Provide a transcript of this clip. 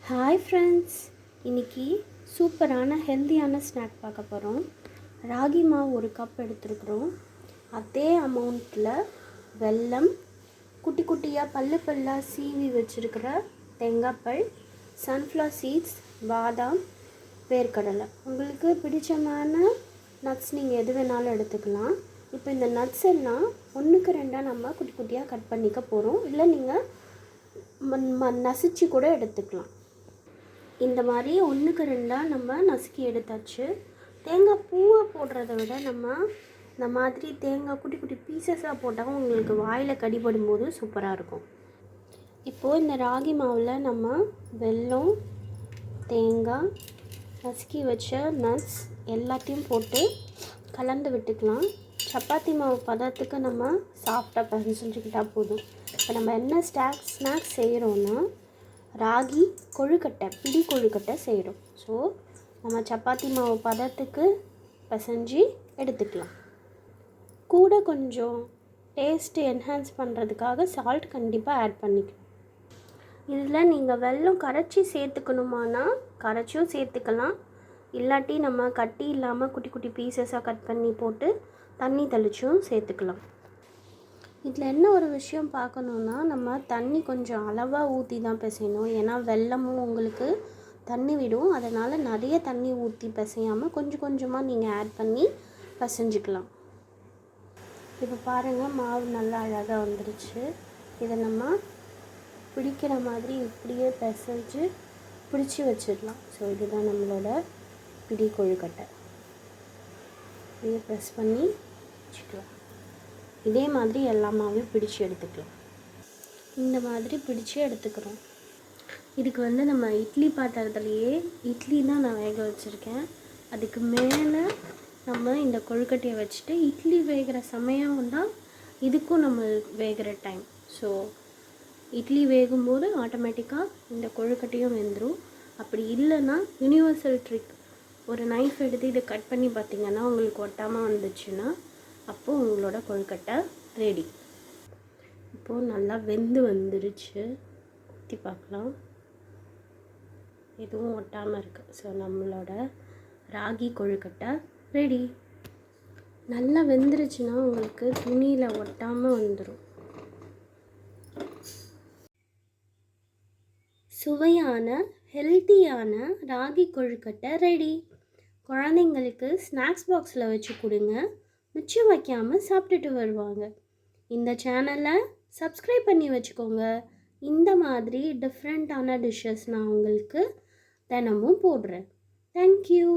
Hi friends, இன்றைக்கி சூப்பரான ஹெல்த்தியான ஸ்நாக் பார்க்க போகிறோம். ராகி மாவு ஒரு கப் எடுத்துருக்குறோம். அதே அமௌண்ட்டில் வெல்லம், குட்டி குட்டியாக பல்லாக சீவி வச்சுருக்கிற தேங்காய்பல், சன்ஃப்ளவர் சீட்ஸ், பாதாம், வேர்க்கடலை, உங்களுக்கு பிடிச்சமான நட்ஸ் நீங்கள் எது வேணாலும் எடுத்துக்கலாம். இப்போ இந்த நட்ஸ் எல்லாம் 1க்கு 2 நம்ம குட்டி குட்டியாக கட் பண்ணிக்க போகிறோம். இல்லை நீங்கள் நசிச்சு கூட எடுத்துக்கலாம். இந்த மாதிரி 1க்கு 2 நம்ம நசுக்கி எடுத்தாச்சு. தேங்காய் பூவை போடுறத விட நம்ம இந்த மாதிரி தேங்காய் குட்டி குட்டி பீசஸாக போட்டால் உங்களுக்கு வாயில் கடிபடும் போது சூப்பராக இருக்கும். இப்போது இந்த ராகி மாவில் நம்ம வெல்லம், தேங்காய், நசுக்கி வச்ச நட்ஸ் எல்லாத்தையும் போட்டு கலந்து விட்டுக்கலாம். சப்பாத்தி மாவு பதத்துக்கு நம்ம சாஃப்டாக பிசைஞ்சுக்கிட்டால் போதும். இப்போ நம்ம என்ன ஸ்நாக்ஸ் செய்கிறோன்னா ராகி கொழுக்கட்டை, பிடி கொழுக்கட்டை செய்கிறோம். ஸோ நம்ம சப்பாத்தி மாவு பதத்துக்கு பிசைஞ்சு எடுத்துக்கலாம். கூட கொஞ்சம் டேஸ்ட்டு என்ஹான்ஸ் பண்ணுறதுக்காக சால்ட் கண்டிப்பாக ஆட் பண்ணிக்கலாம். இதில் நீங்கள் வெல்லம் கரைச்சி சேர்த்துக்கணுமானா கரைச்சியும் சேர்த்துக்கலாம். இல்லாட்டி நம்ம கட்டி இல்லாமல் குட்டி குட்டி பீசஸாக கட் பண்ணி போட்டு தண்ணி தெளிச்சும் சேர்த்துக்கலாம். இதில் என்ன ஒரு விஷயம் பார்க்கணுன்னா, நம்ம தண்ணி கொஞ்சம் அளவாக ஊற்றி தான் பிசையணும். ஏன்னா வெல்லமும் உங்களுக்கு தண்ணி விடும். அதனால் நிறைய தண்ணி ஊற்றி பிசையாமல் கொஞ்சம் கொஞ்சமாக நீங்கள் ஆட் பண்ணி பிசைஞ்சிக்கலாம். இப்போ பாருங்கள், மாவு நல்லா அழகாக வந்துருச்சு. இதை நம்ம பிடிக்கிற மாதிரி இப்படியே பிசைஞ்சு பிடிச்சி வச்சிடலாம். ஸோ இதுதான் நம்மளோட பிடி கொழுக்கட்டை. இப்படியே ப்ரெஸ் பண்ணி வச்சுக்கலாம். இதே மாதிரி எல்லா மாவையும் பிடிச்சி எடுத்துக்கலாம். இந்த மாதிரி பிடிச்சி எடுத்துக்கிறோம். இதுக்கு நம்ம இட்லி பாத்திரத்துலையே இட்லி தான் நான் வேக வச்சுருக்கேன். அதுக்கு மேலே நம்ம இந்த கொழுக்கட்டையை வச்சுட்டு இட்லி வேகிற சமயம் தான் இதுக்கும் நம்ம வேகிற டைம். ஸோ இட்லி வேகும்போது ஆட்டோமேட்டிக்காக இந்த கொழுக்கட்டையும் வெந்துடும். அப்படி இல்லைன்னா யூனிவர்சல் ட்ரிக், ஒரு நைஃப் எடுத்து இதை கட் பண்ணி பார்த்திங்கன்னா உங்களுக்கு ஒட்டாமல் வந்துச்சுன்னா அப்போது உங்களோட கொழுக்கட்டை ரெடி. இப்போது நல்லா வெந்து வந்துருச்சு. ஊற்றி பார்க்கலாம், எதுவும் ஒட்டாமல் இருக்குது. ஸோ நம்மளோட ராகி கொழுக்கட்டை ரெடி. நல்லா வெந்துருச்சுன்னா உங்களுக்கு துணியில் ஒட்டாமல் வந்துடும். சுவையான ஹெல்த்தியான ராகி கொழுக்கட்டை ரெடி. குழந்தைங்களுக்கு ஸ்நாக்ஸ் பாக்ஸில் வச்சு கொடுங்க, மிச்சம் வைக்காமல் சாப்பிட்டுட்டு வருவாங்க. இந்த சேனலை சப்ஸ்கிரைப் பண்ணி வச்சுக்கோங்க. இந்த மாதிரி டிஃப்ரெண்ட்டான டிஷ்ஷஸ் நான் உங்களுக்கு தினமும் போடுறேன். தேங்க்யூ.